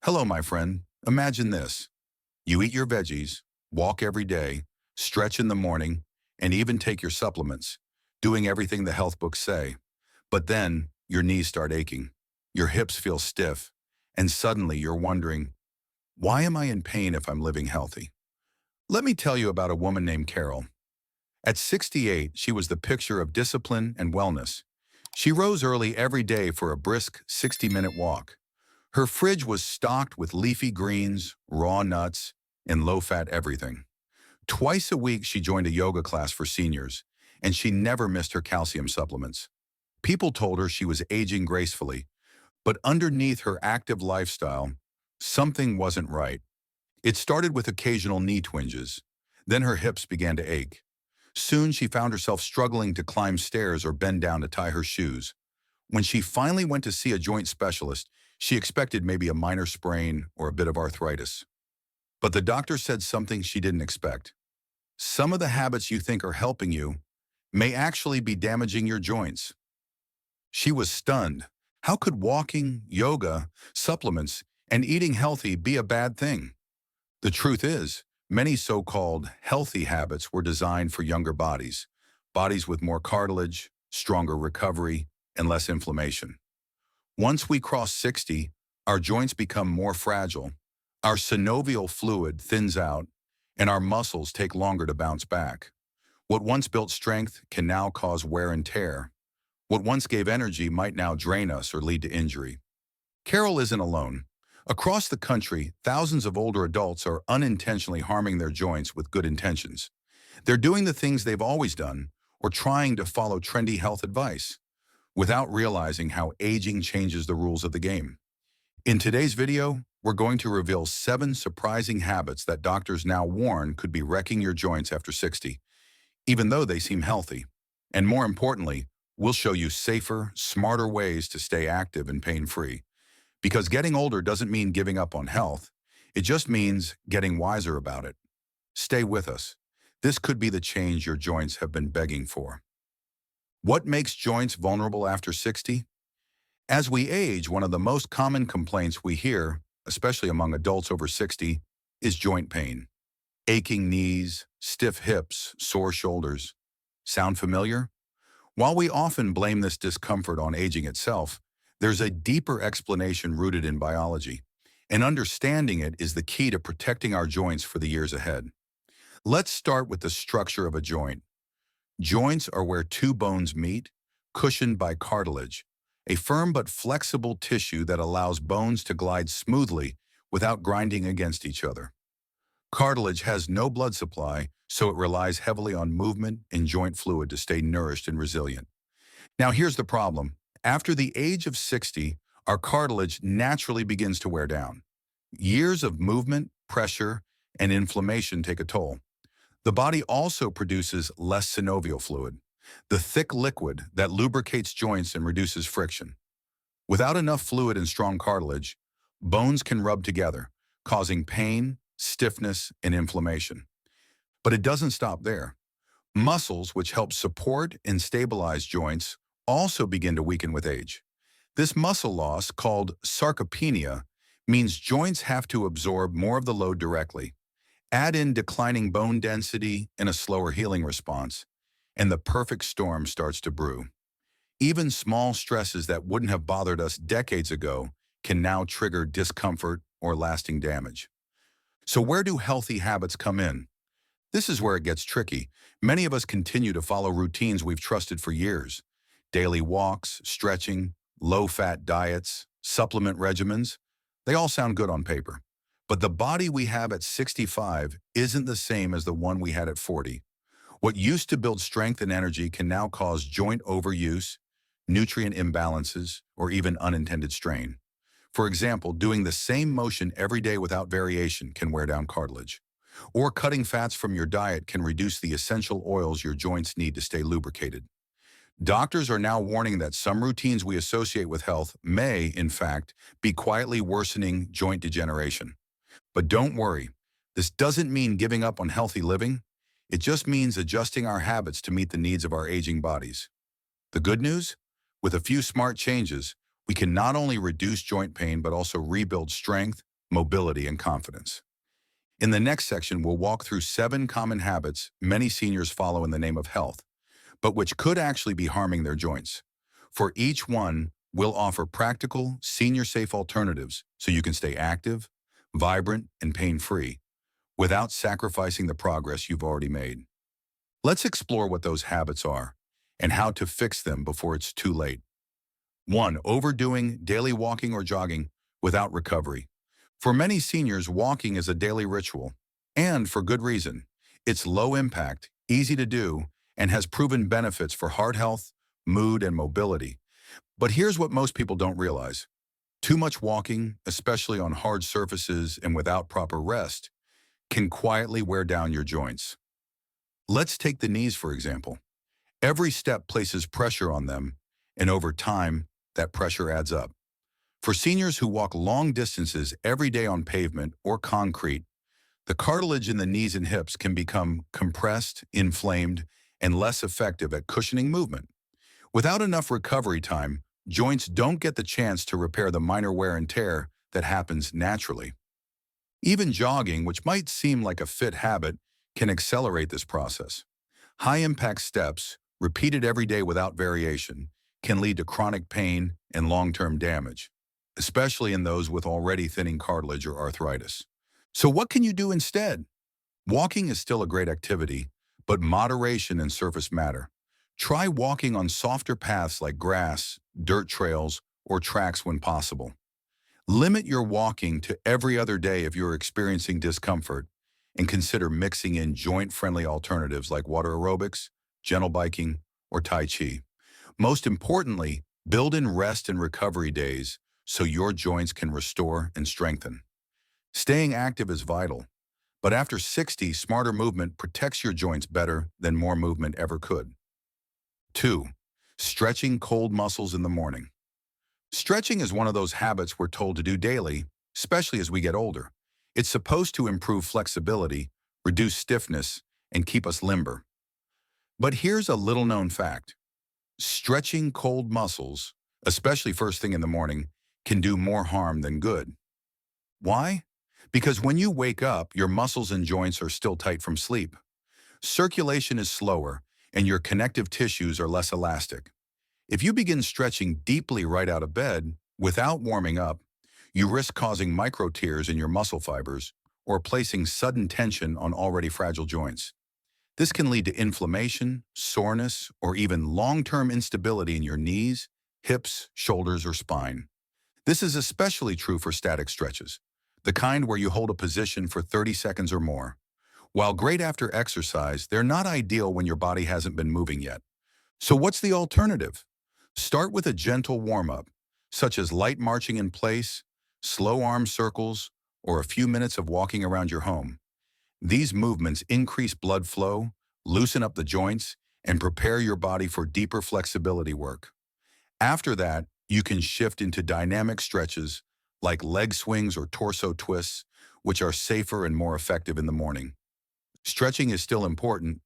Hello, my friend. Imagine this. You eat your veggies, walk every day, stretch in the morning, and even take your supplements, doing everything the health books say. But then your knees start aching, your hips feel stiff, and suddenly you're wondering, why am I in pain if I'm living healthy? Let me tell you about a woman named Carol. At 68, she was the picture of discipline and wellness. She rose early every day for a brisk 60-minute walk. Her fridge was stocked with leafy greens, raw nuts, and low-fat everything. Twice a week, she joined a yoga class for seniors, and she never missed her calcium supplements. People told her she was aging gracefully, but underneath her active lifestyle, something wasn't right. It started with occasional knee twinges. Then her hips began to ache. Soon, she found herself struggling to climb stairs or bend down to tie her shoes. When she finally went to see a joint specialist, she expected maybe a minor sprain or a bit of arthritis. But the doctor said something she didn't expect. Some of the habits you think are helping you may actually be damaging your joints. She was stunned. How could walking, yoga, supplements, and eating healthy be a bad thing? The truth is, many so-called healthy habits were designed for younger bodies with more cartilage, stronger recovery, and less inflammation. Once we cross 60, our joints become more fragile, our synovial fluid thins out, and our muscles take longer to bounce back. What once built strength can now cause wear and tear. What once gave energy might now drain us or lead to injury. Carol isn't alone. Across the country, thousands of older adults are unintentionally harming their joints with good intentions. They're doing the things they've always done or trying to follow trendy health advice without realizing how aging changes the rules of the game. In today's video, we're going to reveal 7 surprising habits that doctors now warn could be wrecking your joints after 60, even though they seem healthy. And more importantly, we'll show you safer, smarter ways to stay active and pain-free. Because getting older doesn't mean giving up on health. It just means getting wiser about it. Stay with us. This could be the change your joints have been begging for. What makes joints vulnerable after 60? As we age, one of the most common complaints we hear, especially among adults over 60, is joint pain. Aching knees, stiff hips, sore shoulders. Sound familiar? While we often blame this discomfort on aging itself, there's a deeper explanation rooted in biology, and understanding it is the key to protecting our joints for the years ahead. Let's start with the structure of a joint. Joints are where two bones meet, cushioned by cartilage, a firm but flexible tissue that allows bones to glide smoothly without grinding against each other. Cartilage has no blood supply, so it relies heavily on movement and joint fluid to stay nourished and resilient. Now here's the problem. After the age of 60, our cartilage naturally begins to wear down. Years of movement, pressure, and inflammation take a toll. The body also produces less synovial fluid, the thick liquid that lubricates joints and reduces friction. Without enough fluid and strong cartilage, bones can rub together, causing pain, stiffness, and inflammation. But it doesn't stop there. Muscles, which help support and stabilize joints, also begin to weaken with age. This muscle loss, called sarcopenia, means joints have to absorb more of the load directly. Add in declining bone density and a slower healing response, and the perfect storm starts to brew. Even small stresses that wouldn't have bothered us decades ago can now trigger discomfort or lasting damage. So where do healthy habits come in? This is where it gets tricky. Many of us continue to follow routines we've trusted for years. Daily walks, stretching, low-fat diets, supplement regimens, they all sound good on paper. But the body we have at 65 isn't the same as the one we had at 40. What used to build strength and energy can now cause joint overuse, nutrient imbalances, or even unintended strain. For example, doing the same motion every day without variation can wear down cartilage. Or cutting fats from your diet can reduce the essential oils your joints need to stay lubricated. Doctors are now warning that some routines we associate with health may, in fact, be quietly worsening joint degeneration. But don't worry, this doesn't mean giving up on healthy living. It just means adjusting our habits to meet the needs of our aging bodies. The good news? With a few smart changes, we can not only reduce joint pain but also rebuild strength, mobility, and confidence. In the next section, we'll walk through 7 common habits many seniors follow in the name of health, but which could actually be harming their joints. For each one, we'll offer practical, senior-safe alternatives so you can stay active, vibrant, and pain-free without sacrificing the progress you've already made. Let's explore what those habits are and how to fix them before it's too late. 1. Overdoing daily walking or jogging without recovery. For many seniors, walking is a daily ritual, and for good reason. It's low impact, easy to do, and has proven benefits for heart health, mood, and mobility. But here's what most people don't realize. Too much walking, especially on hard surfaces and without proper rest, can quietly wear down your joints. Let's take the knees, for example. Every step places pressure on them, and over time, that pressure adds up. For seniors who walk long distances every day on pavement or concrete, the cartilage in the knees and hips can become compressed, inflamed, and less effective at cushioning movement. Without enough recovery time, joints don't get the chance to repair the minor wear and tear that happens naturally. Even jogging, which might seem like a fit habit, can accelerate this process. High-impact steps, repeated every day without variation, can lead to chronic pain and long-term damage, especially in those with already thinning cartilage or arthritis. So what can you do instead? Walking is still a great activity, but moderation and surface matter. Try walking on softer paths like grass, dirt trails, or tracks when possible. Limit your walking to every other day if you're experiencing discomfort, and consider mixing in joint-friendly alternatives like water aerobics, gentle biking, or Tai Chi. Most importantly, build in rest and recovery days so your joints can restore and strengthen. Staying active is vital, but after 60, smarter movement protects your joints better than more movement ever could. 2. Stretching cold muscles in the morning. Stretching is one of those habits we're told to do daily, especially as we get older. It's supposed to improve flexibility, reduce stiffness, and keep us limber. But here's a little-known fact. Stretching cold muscles, especially first thing in the morning, can do more harm than good. Why? Because when you wake up, your muscles and joints are still tight from sleep. Circulation is slower, and your connective tissues are less elastic. If you begin stretching deeply right out of bed, without warming up, you risk causing micro tears in your muscle fibers or placing sudden tension on already fragile joints. This can lead to inflammation, soreness, or even long-term instability in your knees, hips, shoulders, or spine. This is especially true for static stretches, the kind where you hold a position for 30 seconds or more. While great after exercise, they're not ideal when your body hasn't been moving yet. So what's the alternative? Start with a gentle warm-up, such as light marching in place, slow arm circles, or a few minutes of walking around your home. These movements increase blood flow, loosen up the joints, and prepare your body for deeper flexibility work. After that, you can shift into dynamic stretches like leg swings or torso twists, which are safer and more effective in the morning. Stretching is still important,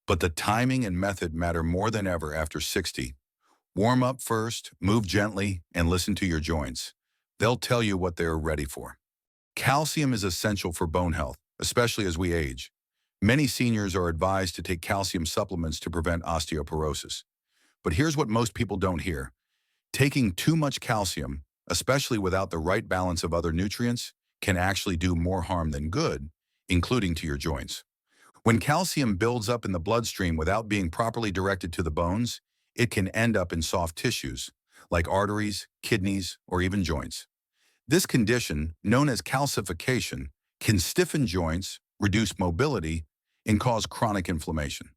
but the timing and method matter more than ever after 60. Warm up first, move gently, and listen to your joints. They'll tell you what they're ready for. Calcium is essential for bone health, especially as we age. Many seniors are advised to take calcium supplements to prevent osteoporosis. But here's what most people don't hear. Taking too much calcium, especially without the right balance of other nutrients, can actually do more harm than good, including to your joints. When calcium builds up in the bloodstream without being properly directed to the bones, it can end up in soft tissues, like arteries, kidneys, or even joints. This condition, known as calcification, can stiffen joints, reduce mobility, and cause chronic inflammation.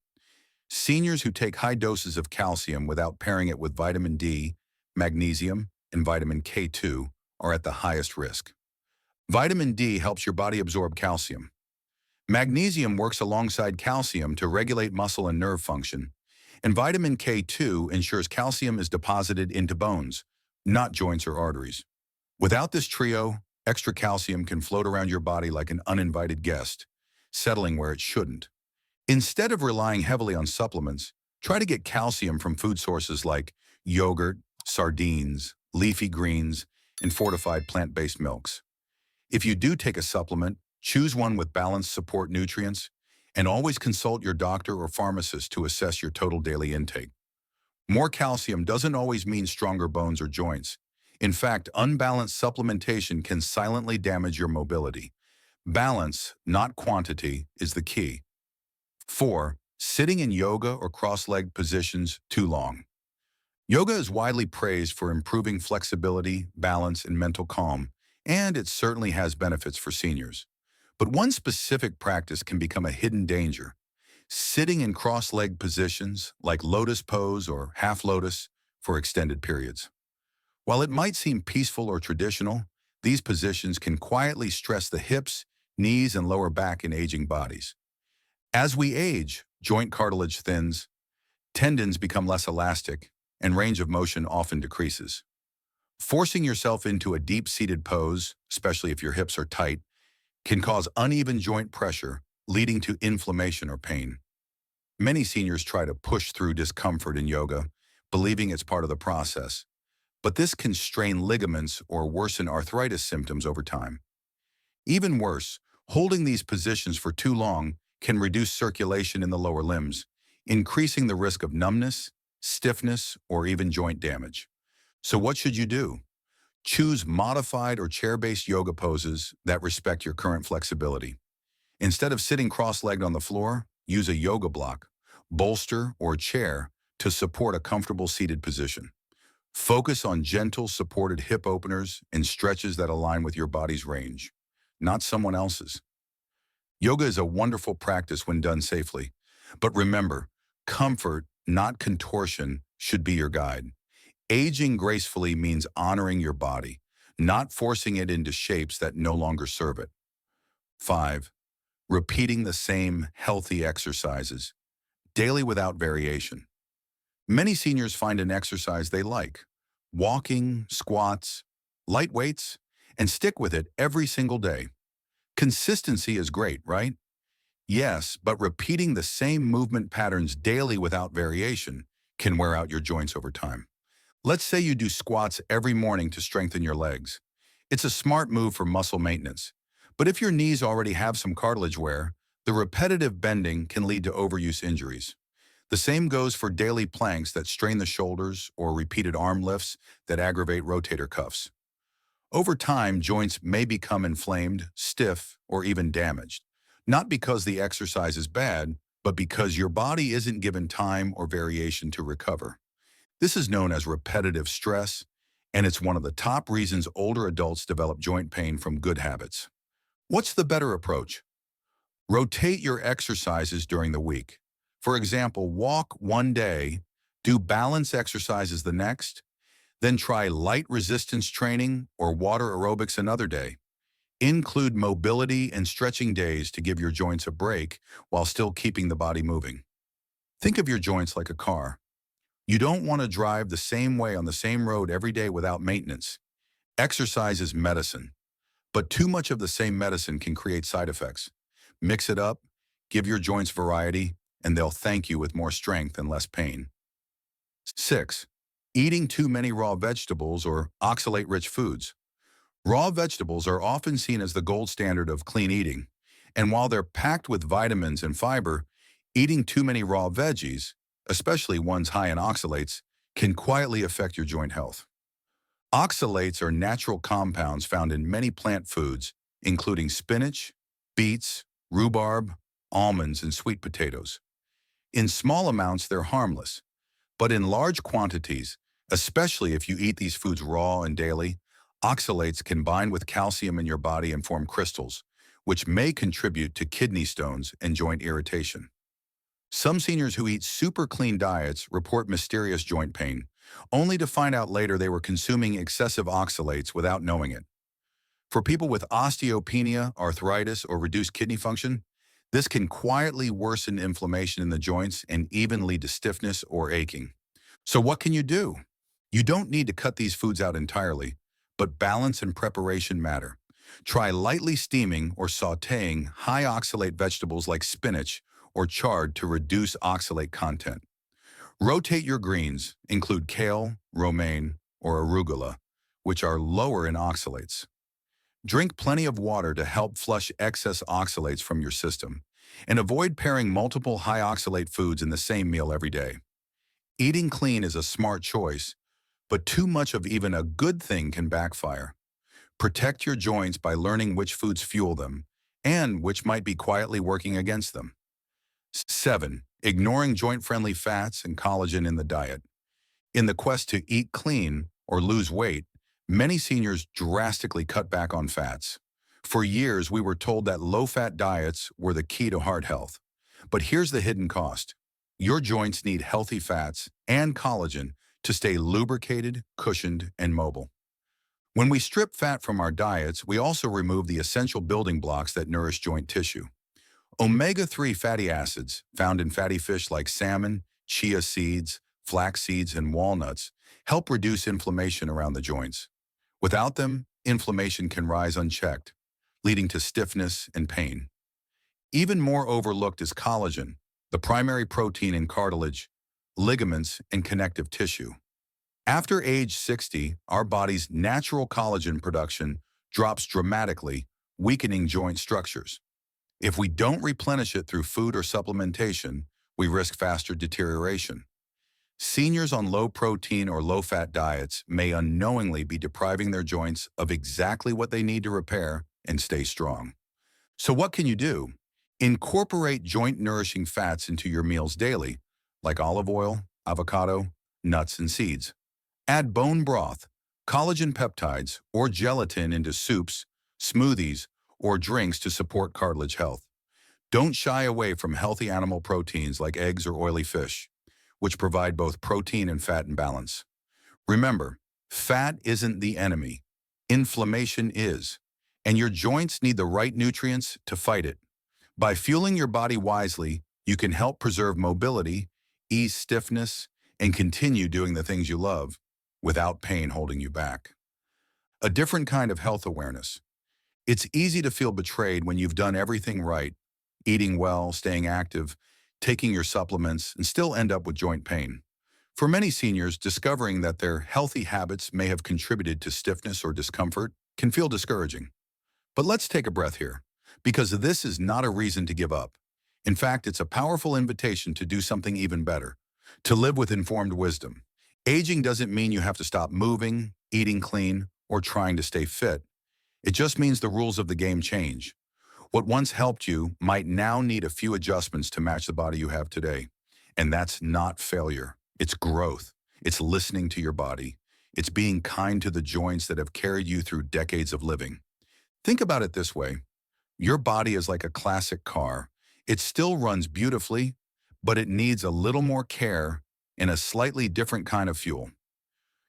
Seniors who take high doses of calcium without pairing it with vitamin D, magnesium, and vitamin K2 are at the highest risk. Vitamin D helps your body absorb calcium. Magnesium works alongside calcium to regulate muscle and nerve function, and vitamin K2 ensures calcium is deposited into bones, not joints or arteries. Without this trio, extra calcium can float around your body like an uninvited guest, settling where it shouldn't. Instead of relying heavily on supplements, try to get calcium from food sources like yogurt, sardines, leafy greens, and fortified plant-based milks. If you do take a supplement, choose one with balanced support nutrients, and always consult your doctor or pharmacist to assess your total daily intake. More calcium doesn't always mean stronger bones or joints. In fact, unbalanced supplementation can silently damage your mobility. Balance, not quantity, is the key. 4. Sitting in yoga or cross-legged positions too long. Yoga is widely praised for improving flexibility, balance, and mental calm, and it certainly has benefits for seniors. But one specific practice can become a hidden danger. Sitting in cross-legged positions, like lotus pose or half lotus, for extended periods. While it might seem peaceful or traditional, these positions can quietly stress the hips, knees, and lower back in aging bodies. As we age, joint cartilage thins, tendons become less elastic, and range of motion often decreases. Forcing yourself into a deep-seated pose, especially if your hips are tight, can cause uneven joint pressure, leading to inflammation or pain. Many seniors try to push through discomfort in yoga, believing it's part of the process, but this can strain ligaments or worsen arthritis symptoms over time. Even worse, holding these positions for too long can reduce circulation in the lower limbs, increasing the risk of numbness, stiffness, or even joint damage. So what should you do? Choose modified or chair-based yoga poses that respect your current flexibility. Instead of sitting cross-legged on the floor, use a yoga block, bolster, or chair to support a comfortable seated position. Focus on gentle, supported hip openers and stretches that align with your body's range, not someone else's. Yoga is a wonderful practice when done safely. But remember, comfort, not contortion, should be your guide. Aging gracefully means honoring your body, not forcing it into shapes that no longer serve it. 5. Repeating the same healthy exercises, daily without variation. Many seniors find an exercise they like, walking, squats, light weights, and stick with it every single day. Consistency is great, right? Yes, but repeating the same movement patterns daily without variation can wear out your joints over time. Let's say you do squats every morning to strengthen your legs. It's a smart move for muscle maintenance. But if your knees already have some cartilage wear, the repetitive bending can lead to overuse injuries. The same goes for daily planks that strain the shoulders or repeated arm lifts that aggravate rotator cuffs. Over time, joints may become inflamed, stiff, or even damaged, not because the exercise is bad, but because your body isn't given time or variation to recover. This is known as repetitive stress, and it's one of the top reasons older adults develop joint pain from good habits. What's the better approach? Rotate your exercises during the week. For example, walk one day, do balance exercises the next, then try light resistance training or water aerobics another day. Include mobility and stretching days to give your joints a break while still keeping the body moving. Think of your joints like a car. You don't want to drive the same way on the same road every day without maintenance. Exercise is medicine, but too much of the same medicine can create side effects. Mix it up, give your joints variety, and they'll thank you with more strength and less pain. 6. Eating too many raw vegetables or oxalate-rich foods. Raw vegetables are often seen as the gold standard of clean eating, and while they're packed with vitamins and fiber, eating too many raw veggies, especially ones high in oxalates, can quietly affect your joint health. Oxalates are natural compounds found in many plant foods, including spinach, beets, rhubarb, almonds, and sweet potatoes. In small amounts, they're harmless, but in large quantities, especially if you eat these foods raw and daily, oxalates can bind with calcium in your body and form crystals, which may contribute to kidney stones and joint irritation. Some seniors who eat super clean diets report mysterious joint pain, only to find out later they were consuming excessive oxalates without knowing it. For people with osteopenia, arthritis, or reduced kidney function, this can quietly worsen inflammation in the joints and even lead to stiffness or aching. So what can you do? You don't need to cut these foods out entirely, but balance and preparation matter. Try lightly steaming or sautéing high oxalate vegetables like spinach or chard to reduce oxalate content. Rotate your greens, include kale, romaine, or arugula, which are lower in oxalates. Drink plenty of water to help flush excess oxalates from your system, and avoid pairing multiple high oxalate foods in the same meal every day. Eating clean is a smart choice, but too much of even a good thing can backfire. Protect your joints by learning which foods fuel them and which might be quietly working against them. 7. Ignoring joint-friendly fats and collagen in the diet. In the quest to eat clean or lose weight, many seniors drastically cut back on fats. For years, we were told that low-fat diets were the key to heart health. But here's the hidden cost. Your joints need healthy fats and collagen to stay lubricated, cushioned, and mobile. When we strip fat from our diets, we also remove the essential building blocks that nourish joint tissue. Omega-3 fatty acids, found in fatty fish like salmon, chia seeds, flax seeds, and walnuts, help reduce inflammation around the joints. Without them, inflammation can rise unchecked, leading to stiffness and pain. Even more overlooked is collagen, the primary protein in cartilage, ligaments, and connective tissue. After age 60, our body's natural collagen production drops dramatically, weakening joint structures. If we don't replenish it through food or supplementation, we risk faster deterioration. Seniors on low-protein or low-fat diets may unknowingly be depriving their joints of exactly what they need to repair and stay strong. So what can you do? Incorporate joint-nourishing fats into your meals daily, like olive oil, avocado, nuts, and seeds. Add bone broth, collagen peptides, or gelatin into soups, smoothies, or drinks to support cartilage health. Don't shy away from healthy animal proteins like eggs or oily fish, which provide both protein and fat in balance. Remember, fat isn't the enemy. Inflammation is, and your joints need the right nutrients to fight it. By fueling your body wisely, you can help preserve mobility, ease stiffness, and continue doing the things you love without pain holding you back. A different kind of health awareness. It's easy to feel betrayed when you've done everything right, eating well, staying active, taking your supplements, and still end up with joint pain. For many seniors, discovering that their healthy habits may have contributed to stiffness or discomfort can feel discouraging. But let's take a breath here, because this is not a reason to give up. In fact, it's a powerful invitation to do something even better, to live with informed wisdom. Aging doesn't mean you have to stop moving, eating clean, or trying to stay fit. It just means the rules of the game change. What once helped you might now need a few adjustments to match the body you have today. And that's not failure. It's growth. It's listening to your body. It's being kind to the joints that have carried you through decades of living. Think about it this way. Your body is like a classic car. It still runs beautifully, but it needs a little more care and a slightly different kind of fuel.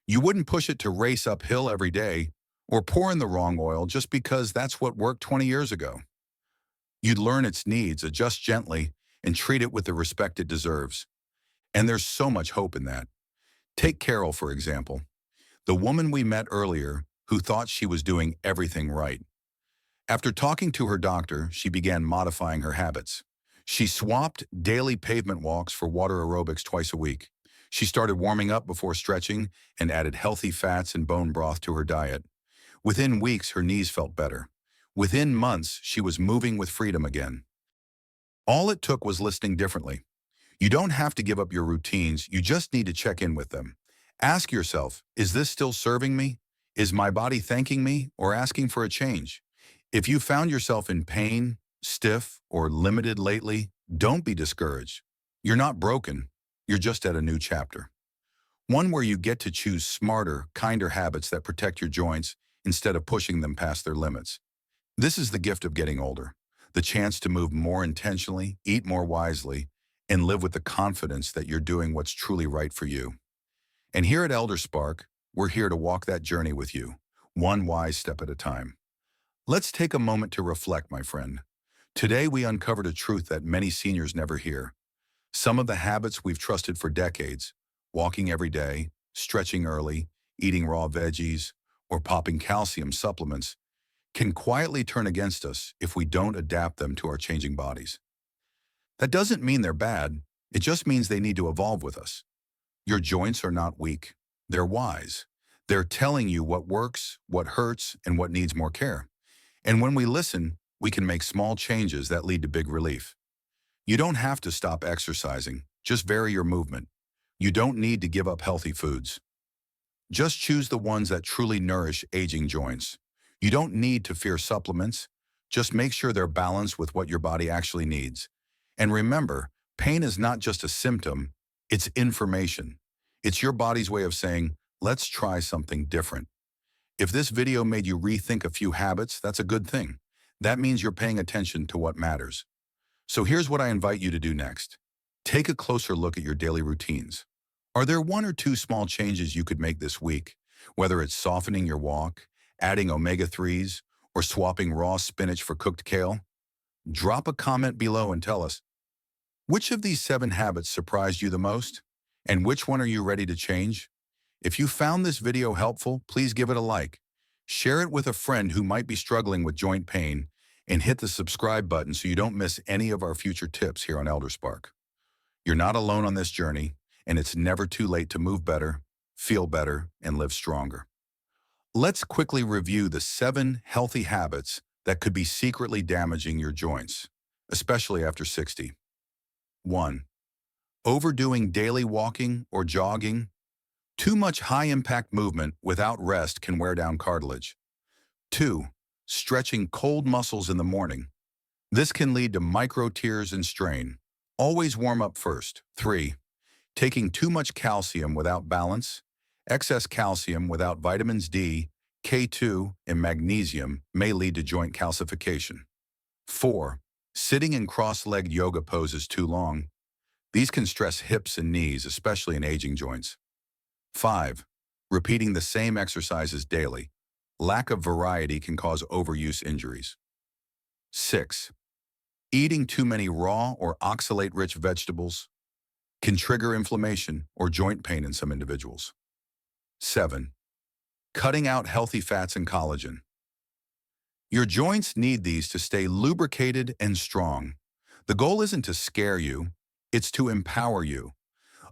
You wouldn't push it to race uphill every day or pour in the wrong oil just because that's what worked 20 years ago. You'd learn its needs, adjust gently, and treat it with the respect it deserves. And there's so much hope in that. Take Carol, for example, the woman we met earlier who thought she was doing everything right. After talking to her doctor, she began modifying her habits. She swapped daily pavement walks for water aerobics twice a week. She started warming up before stretching and added healthy fats and bone broth to her diet. Within weeks, her knees felt better. Within months, she was moving with freedom again. All it took was listening differently. You don't have to give up your routines, you just need to check in with them. Ask yourself, is this still serving me? Is my body thanking me or asking for a change? If you found yourself in pain, stiff, or limited lately, don't be discouraged. You're not broken, you're just at a new chapter. One where you get to choose smarter, kinder habits that protect your joints instead of pushing them past their limits. This is the gift of getting older, the chance to move more intentionally, eat more wisely, and live with the confidence that you're doing what's truly right for you. And here at ElderSpark, we're here to walk that journey with you, one wise step at a time. Let's take a moment to reflect, my friend. Today, we uncovered a truth that many seniors never hear. Some of the habits we've trusted for decades, walking every day, stretching early, eating raw veggies, or popping calcium supplements, can quietly turn against us if we don't adapt them to our changing bodies. That doesn't mean they're bad, it just means they need to evolve with us. Your joints are not weak, they're wise. They're telling you what works, what hurts, and what needs more care. And when we listen, we can make small changes that lead to big relief. You don't have to stop exercising, just vary your movement. You don't need to give up healthy foods. Just choose the ones that truly nourish aging joints. You don't need to fear supplements. Just make sure they're balanced with what your body actually needs. And remember, pain is not just a symptom, it's information. It's your body's way of saying, let's try something different. If this video made you rethink a few habits, that's a good thing. That means you're paying attention to what matters. So here's what I invite you to do next. Take a closer look at your daily routines. Are there one or two small changes you could make this week? Whether it's softening your walk, adding omega-3s, or swapping raw spinach for cooked kale? Drop a comment below and tell us, which of these 7 habits surprised you the most? And which one are you ready to change? If you found this video helpful, please give it a like. Share it with a friend who might be struggling with joint pain, and hit the subscribe button so you don't miss any of our future tips here on ElderSpark. You're not alone on this journey, and it's never too late to move better, feel better, and live stronger. Let's quickly review the 7 healthy habits that could be secretly damaging your joints, especially after 60. 1. Overdoing daily walking or jogging. Too much high-impact movement without rest can wear down cartilage. 2. Stretching cold muscles in the morning. This can lead to micro tears and strain. Always warm up first. 3. Taking too much calcium without balance. Excess calcium without vitamins D, K2, and magnesium may lead to joint calcification. 4. Sitting in cross-legged yoga poses too long. These can stress hips and knees, especially in aging joints. 5. Repeating the same exercises daily. Lack of variety can cause overuse injuries. 6. Eating too many raw or oxalate-rich vegetables can trigger inflammation or joint pain in some individuals. 7. Cutting out healthy fats and collagen. Your joints need these to stay lubricated and strong. The goal isn't to scare you, it's to empower you.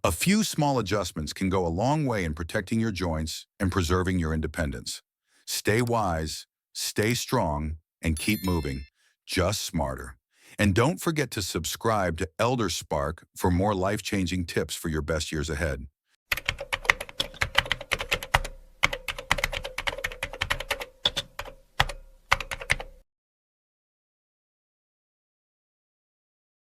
A few small adjustments can go a long way in protecting your joints and preserving your independence. Stay wise, stay strong, and keep moving, just smarter. And don't forget to subscribe to ElderSpark for more life-changing tips for your best years ahead.